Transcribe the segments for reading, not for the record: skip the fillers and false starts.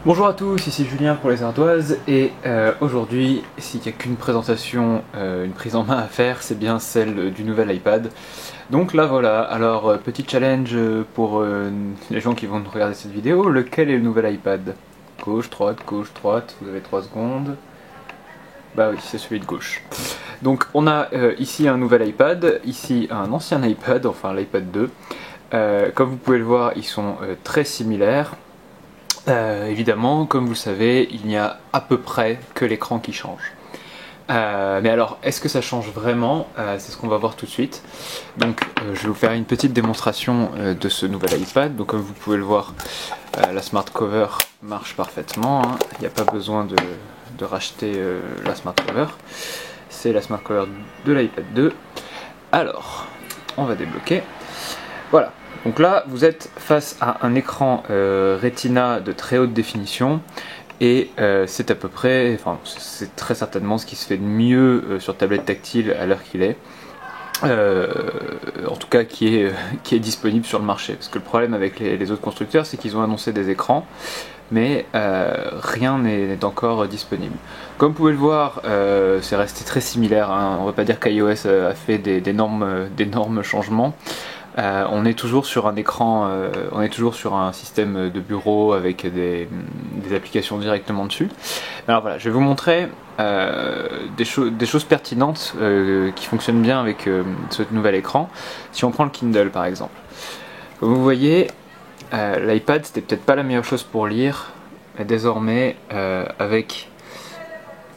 Bonjour à tous, ici Julien pour les Ardoises et aujourd'hui, s'il n'y a qu'une présentation, une prise en main à faire, c'est bien celle du nouvel iPad. Donc là voilà, alors petit challenge pour les gens qui vont regarder cette vidéo, lequel est le nouvel iPad? Gauche, droite, vous avez 3 secondes. Bah oui, c'est celui de gauche. Donc on a ici un nouvel iPad, ici un ancien iPad, enfin l'iPad 2. Comme vous pouvez le voir, ils sont très similaires. Évidemment, comme vous le savez, il n'y a à peu près que l'écran qui change. Mais alors, est-ce que ça change vraiment? C'est ce qu'on va voir tout de suite. Donc, je vais vous faire une petite démonstration de ce nouvel iPad. Donc, comme vous pouvez le voir, la smart cover marche parfaitement, hein. Il n'y a pas besoin de racheter la smart cover. C'est la smart cover de l'iPad 2. Alors, on va débloquer. Voilà. Donc là, vous êtes face à un écran Retina de très haute définition et c'est à peu près, enfin c'est très certainement ce qui se fait de mieux sur tablette tactile à l'heure qu'il est. En tout cas qui est disponible sur le marché. Parce que le problème avec les autres constructeurs, c'est qu'ils ont annoncé des écrans, mais rien n'est encore disponible. Comme vous pouvez le voir, c'est resté très similaire, hein. On ne va pas dire qu'iOS a fait d'énormes changements. On est toujours sur un écran, on est toujours sur un système de bureau avec des applications directement dessus. Alors voilà, je vais vous montrer des choses pertinentes qui fonctionnent bien avec ce nouvel écran. Si on prend le Kindle par exemple. Comme vous voyez, l'iPad c'était peut-être pas la meilleure chose pour lire, mais désormais avec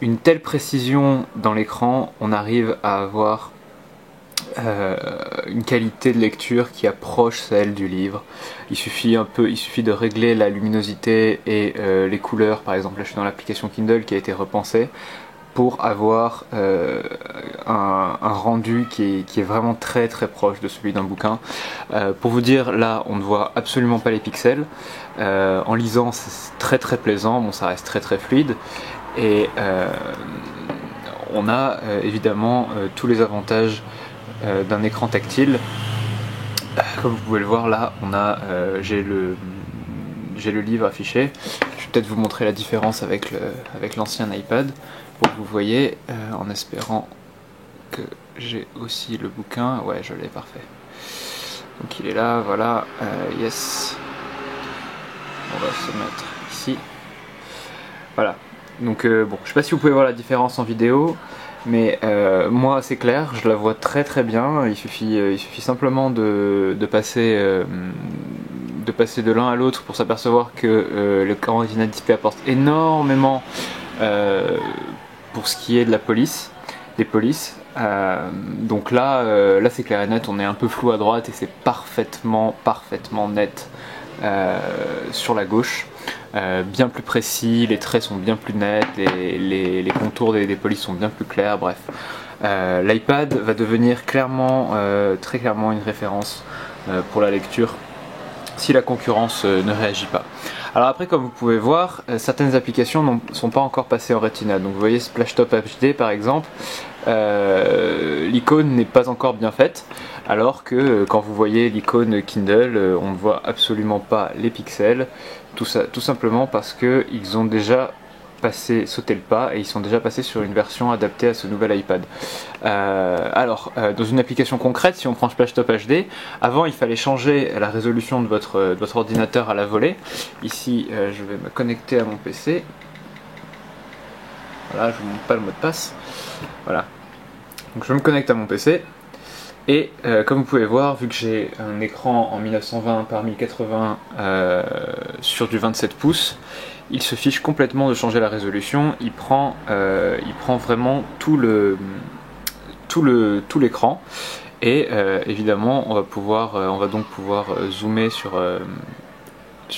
une telle précision dans l'écran, on arrive à avoir une qualité de lecture qui approche celle du livre. Il suffit de régler la luminosité et les couleurs. Par exemple, là je suis dans l'application Kindle qui a été repensée pour avoir un rendu qui est vraiment très proche de celui d'un bouquin. Pour vous dire, là on ne voit absolument pas les pixels. En lisant c'est très plaisant, bon ça reste très fluide et on a évidemment tous les avantages d'un écran tactile. Comme vous pouvez le voir là, j'ai le livre affiché. Je vais peut-être vous montrer la différence avec l'ancien iPad pour que vous voyez, en espérant que j'ai aussi le bouquin. Ouais, je l'ai, parfait. Donc il est là, voilà, yes. On va se mettre ici. Voilà. Donc bon, je sais pas si vous pouvez voir la différence en vidéo, mais moi c'est clair, je la vois très bien. Il suffit simplement de passer de l'un à l'autre pour s'apercevoir que l'écran Retina Display apporte énormément pour ce qui est de la police, des polices. Donc là c'est clair et net, on est un peu flou à droite et c'est parfaitement net sur la gauche. Bien plus précis, les traits sont bien plus nets, les contours des polices sont bien plus clairs, bref. L'iPad va devenir très clairement une référence pour la lecture si la concurrence ne réagit pas. Alors après, comme vous pouvez voir, certaines applications ne sont pas encore passées en Retina. Donc vous voyez Splashtop HD par exemple, l'icône n'est pas encore bien faite, alors que quand vous voyez l'icône Kindle, on ne voit absolument pas les pixels, tout simplement parce qu'ils ont déjà sauté le pas et ils sont déjà passés sur une version adaptée à ce nouvel iPad. Dans une application concrète, si on prend Splashtop HD, avant il fallait changer la résolution de votre ordinateur à la volée. Ici, je vais me connecter à mon PC. Voilà, je vous montre pas le mot de passe. Voilà. Donc je me connecte à mon PC. Et comme vous pouvez voir, vu que j'ai un écran en 1920 par 1080 sur du 27 pouces, il se fiche complètement de changer la résolution. Il prend vraiment tout l'écran. Et évidemment, on va donc pouvoir zoomer sur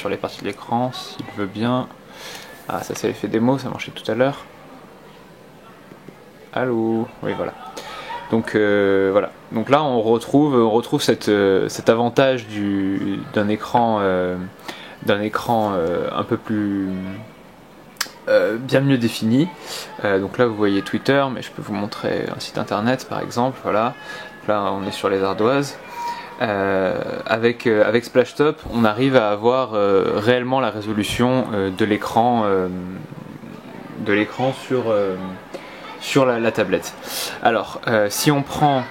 les parties de l'écran s'il veut bien. Ah, ça c'est l'effet démo, ça marchait tout à l'heure. Allô? Oui, voilà. Donc voilà. Donc là on retrouve cet avantage d'un écran un peu plus bien mieux défini. Donc là vous voyez Twitter, mais je peux vous montrer un site internet par exemple. Voilà. Là on est sur les ardoises. avec Splashtop, on arrive à avoir réellement la résolution de l'écran sur la tablette. Alors, si on prend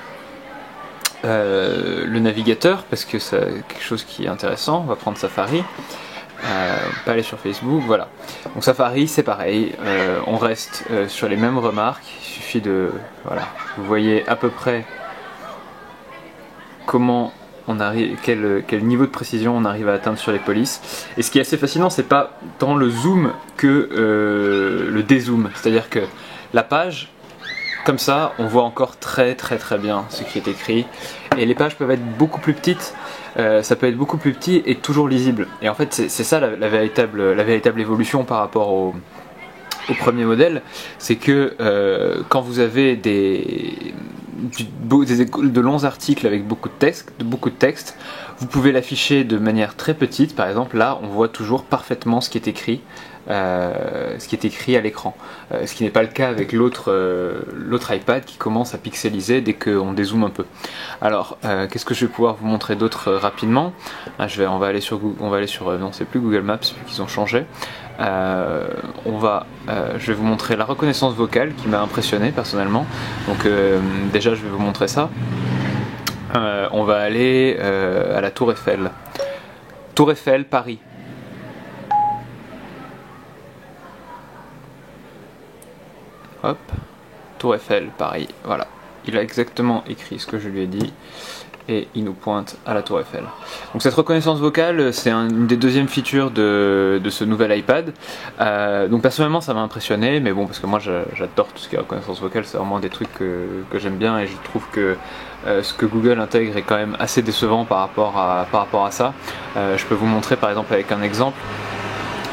le navigateur, parce que c'est quelque chose qui est intéressant, on va prendre Safari. Pas aller sur Facebook, voilà. Donc Safari, c'est pareil, on reste sur les mêmes remarques, il suffit de... Voilà, vous voyez à peu près comment on arrive, quel niveau de précision on arrive à atteindre sur les polices. Et ce qui est assez fascinant, c'est pas tant le zoom que le dézoom, c'est-à-dire que la page, comme ça, on voit encore très bien ce qui est écrit, et les pages peuvent être beaucoup plus petites. Ça peut être beaucoup plus petit et toujours lisible. Et en fait, c'est ça la véritable évolution par rapport au premier modèle. C'est que quand vous avez de longs articles avec beaucoup de texte, vous pouvez l'afficher de manière très petite. Par exemple, là, on voit toujours parfaitement ce qui est écrit. À l'écran, ce qui n'est pas le cas avec l'autre iPad qui commence à pixeliser dès qu'on dézoome un peu. Alors qu'est-ce que je vais pouvoir vous montrer d'autre rapidement? On va aller sur non, c'est plus Google Maps vu qu'ils ont changé. Je vais vous montrer la reconnaissance vocale qui m'a impressionné personnellement. Donc déjà je vais vous montrer ça. On va aller à la Tour Eiffel. Tour Eiffel, Paris. Hop, Tour Eiffel, Paris, voilà. Il a exactement écrit ce que je lui ai dit et il nous pointe à la Tour Eiffel. Donc cette reconnaissance vocale, c'est une des deuxièmes features de ce nouvel iPad. Donc personnellement ça m'a impressionné, mais bon, parce que moi j'adore tout ce qui est reconnaissance vocale, c'est vraiment des trucs que j'aime bien, et je trouve que ce que Google intègre est quand même assez décevant par rapport à ça. Je peux vous montrer par exemple avec un exemple.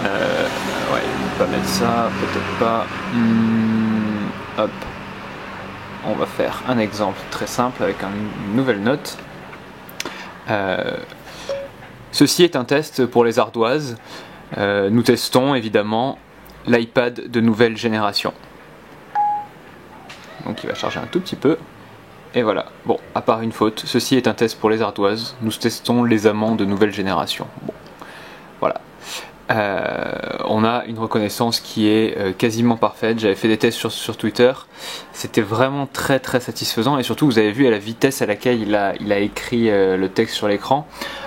Ouais, on va pas mettre ça, peut-être pas. Hop, on va faire un exemple très simple avec une nouvelle note. Ceci est un test pour les ardoises. Nous testons évidemment l'iPad de nouvelle génération. Donc il va charger un tout petit peu. Et voilà, bon, à part une faute, ceci est un test pour les ardoises. Nous testons les amants de nouvelle génération. Bon, voilà. On a une reconnaissance qui est quasiment parfaite. J'avais fait des tests sur Twitter, c'était vraiment très satisfaisant, et surtout vous avez vu à la vitesse à laquelle il a écrit le texte sur l'écran.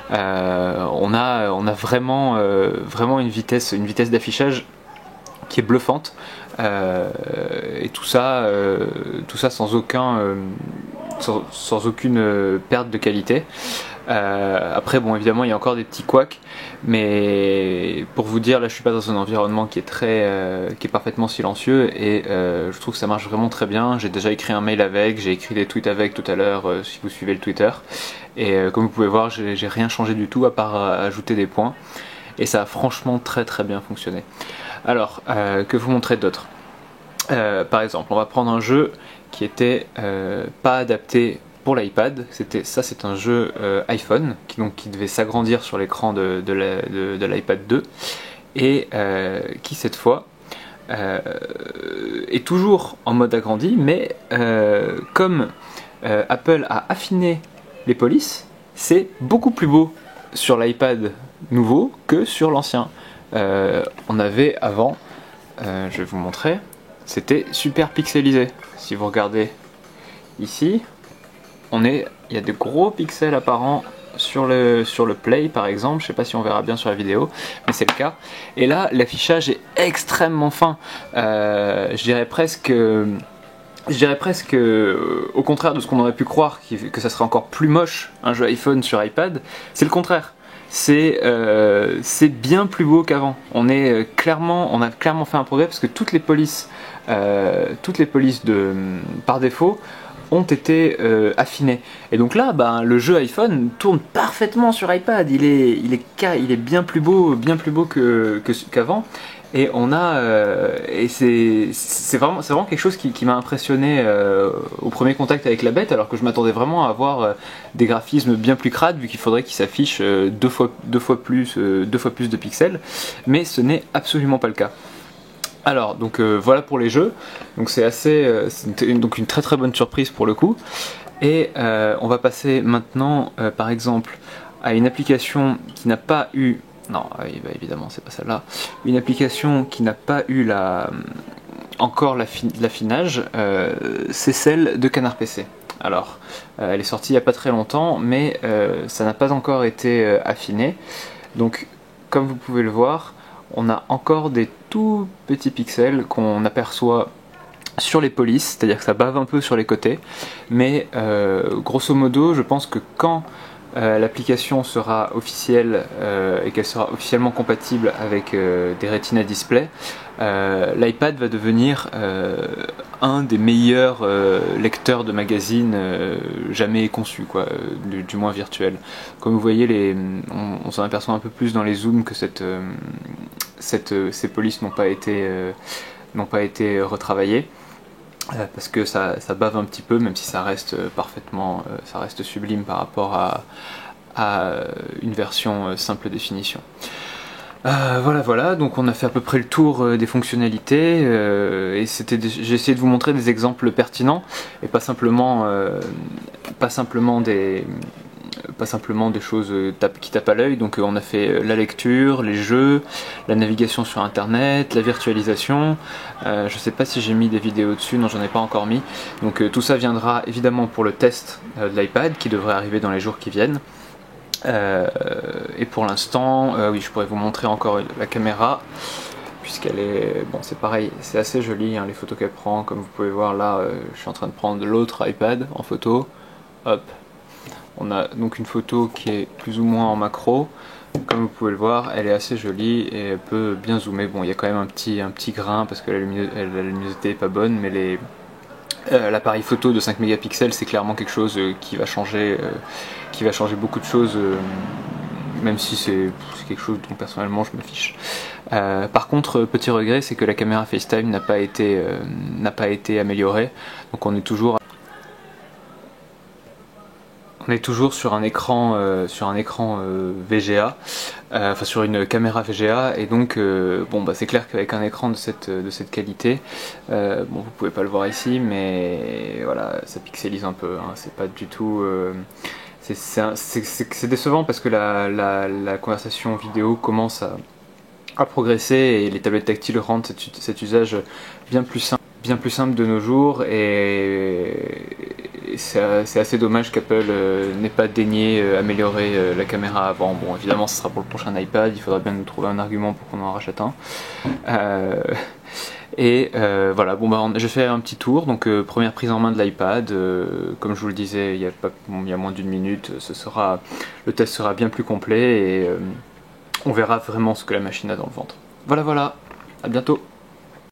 On a vraiment une vitesse d'affichage qui est bluffante, et tout ça sans aucune perte de qualité. Après bon, évidemment il y a encore des petits couacs, mais pour vous dire, là je suis pas dans un environnement qui est parfaitement silencieux, et je trouve que ça marche vraiment très bien. J'ai déjà écrit un mail avec, j'ai écrit des tweets avec tout à l'heure, si vous suivez le Twitter, et comme vous pouvez voir, j'ai rien changé du tout à part ajouter des points, et ça a franchement très bien fonctionné. Alors que vous montrer d'autres? Par exemple, on va prendre un jeu qui était pas adapté pour l'iPad. C'est un jeu iPhone qui devait s'agrandir sur l'écran de l'iPad 2, et qui cette fois est toujours en mode agrandi, mais comme Apple a affiné les polices, c'est beaucoup plus beau sur l'iPad nouveau que sur l'ancien. On avait avant, je vais vous montrer, c'était super pixelisé. Si vous regardez ici, il y a de gros pixels apparents sur le Play par exemple. Je sais pas si on verra bien sur la vidéo, mais c'est le cas. Et là, l'affichage est extrêmement fin. Je dirais presque au contraire de ce qu'on aurait pu croire, que ça serait encore plus moche un jeu iPhone sur iPad. C'est le contraire. C'est bien plus beau qu'avant. On a clairement fait un progrès, parce que toutes les polices par défaut ont été affinées. Et donc là, le jeu iPhone tourne parfaitement sur iPad. Il est bien plus beau qu'avant. Et c'est vraiment quelque chose qui m'a impressionné au premier contact avec la bête, alors que je m'attendais vraiment à avoir des graphismes bien plus crades, vu qu'il faudrait qu'il s'affiche deux fois plus de pixels, mais ce n'est absolument pas le cas. Alors donc voilà pour les jeux. Donc c'était donc une très bonne surprise pour le coup. Et on va passer maintenant par exemple à une application qui n'a pas eu, non bah, évidemment c'est pas celle-là, une application qui n'a pas eu encore l'affinage, c'est celle de Canard PC. Alors, elle est sortie il n'y a pas très longtemps, mais ça n'a pas encore été affiné. Donc, comme vous pouvez le voir, on a encore des tout petits pixels qu'on aperçoit sur les polices, c'est-à-dire que ça bave un peu sur les côtés, mais grosso modo, je pense que quand l'application sera officielle et qu'elle sera officiellement compatible avec des Retina display, l'iPad va devenir un des meilleurs lecteurs de magazines jamais conçus, quoi, du moins virtuel. Comme vous voyez, on s'en aperçoit un peu plus dans les zooms que ces polices n'ont pas été retravaillées. Parce que ça bave un petit peu, même si ça reste parfaitement, ça reste sublime par rapport à une version simple définition. Voilà, donc on a fait à peu près le tour des fonctionnalités, et j'ai essayé de vous montrer des exemples pertinents, et pas simplement des choses qui tapent à l'œil. Donc on a fait la lecture, les jeux, la navigation sur internet, la virtualisation. Je sais pas si j'ai mis des vidéos dessus, non j'en ai pas encore mis. Donc tout ça viendra évidemment pour le test de l'iPad qui devrait arriver dans les jours qui viennent. Et pour l'instant, oui, je pourrais vous montrer encore la caméra, puisqu'elle est, bon c'est pareil, c'est assez joli hein, les photos qu'elle prend. Comme vous pouvez voir là, je suis en train de prendre l'autre iPad en photo, hop. On a donc une photo qui est plus ou moins en macro. Comme vous pouvez le voir, elle est assez jolie et elle peut bien zoomer. Bon, il y a quand même un petit grain parce que la luminosité est pas bonne, mais l'appareil photo de 5 mégapixels, c'est clairement quelque chose qui va changer beaucoup de choses, même si c'est quelque chose dont personnellement je me fiche. Par contre, petit regret, c'est que la caméra FaceTime n'a pas été améliorée. Donc on est toujours sur un écran, VGA, enfin sur une caméra VGA, et donc bon bah c'est clair qu'avec un écran de cette qualité, bon vous pouvez pas le voir ici, mais voilà, ça pixelise un peu, hein, c'est pas du tout, c'est décevant parce que la conversation vidéo commence à progresser et les tablettes tactiles rendent cet usage bien plus simple de nos jours, et c'est assez dommage qu'Apple n'ait pas daigné améliorer la caméra avant. Bon, évidemment, ce sera pour le prochain iPad, il faudra bien nous trouver un argument pour qu'on en rachète un. Voilà, bon bah j'ai fait un petit tour, donc première prise en main de l'iPad, comme je vous le disais il y a moins d'une minute, le test sera bien plus complet et on verra vraiment ce que la machine a dans le ventre. Voilà, à bientôt.